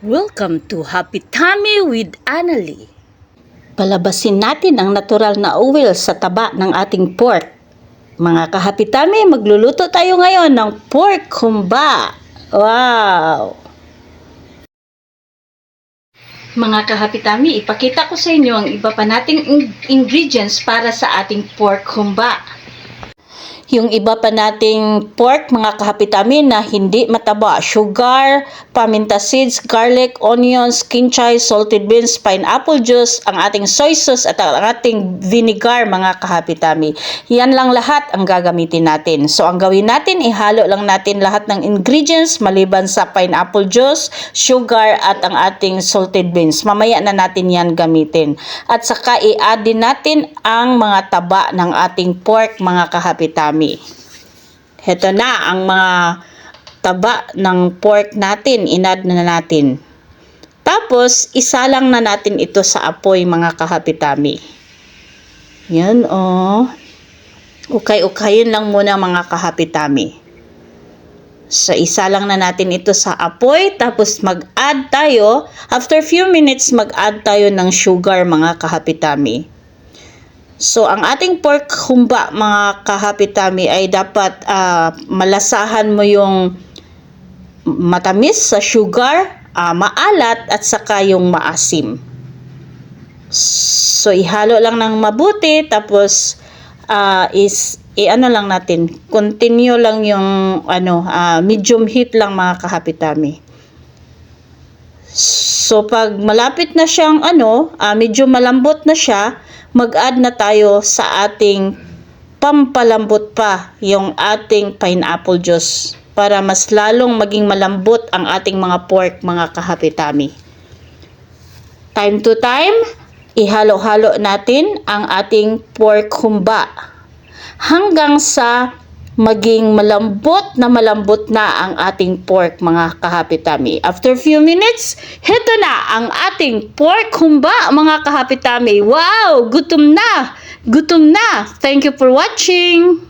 Welcome to Happy Tummy with Annalie. Palabasin natin ang natural na oil sa taba ng ating pork. Mga ka-Happy Tummy, magluluto tayo ngayon ng pork humba. Wow! Mga ka-Happy Tummy, ipakita ko sa inyo ang iba pa nating ingredients para sa ating pork humba. Yung iba pa nating pork, mga ka-Happy Tummy, na hindi mataba: sugar, paminta seeds, garlic, onions, kinchay, salted beans, pineapple juice, ang ating soy sauce at ang ating vinegar, mga ka-Happy Tummy. Yan lang lahat ang gagamitin natin. So ang gawin natin, ihalo lang natin lahat ng ingredients maliban sa pineapple juice, sugar at ang ating salted beans. Mamaya na natin yan gamitin. At saka i-add din natin ang mga taba ng ating pork, mga ka-Happy Tummy. Heto na ang mga taba ng pork natin, in-add na natin. Tapos, isalang na natin ito sa apoy, mga ka-Happy Tummy. Yan, oh. Ukay-ukayin lang muna, mga ka-Happy Tummy. So, isalang na natin ito sa apoy. Tapos, mag-add tayo. After few minutes, mag-add tayo ng sugar, mga ka-Happy Tummy. So, ang ating pork humba, mga ka-Happy Tummy, ay dapat malasahan mo yung matamis sa sugar, maalat, at saka yung maasim. So, ihalo lang ng mabuti, tapos ano lang natin, continue lang yung medium heat lang, mga ka-Happy Tummy. So, pag malapit na siyang medyo malambot na siya, mag-add na tayo sa ating pampalambot pa, yung ating pineapple juice, para mas lalong maging malambot ang ating mga pork, mga ka-Happy Tummy. Time to time, ihalo-halo natin ang ating pork humba hanggang sa maging malambot na ang ating pork, mga ka-Happy Tummy. After few minutes, heto na ang ating pork humba, mga ka-Happy Tummy. Wow! Gutom na! Gutom na! Thank you for watching!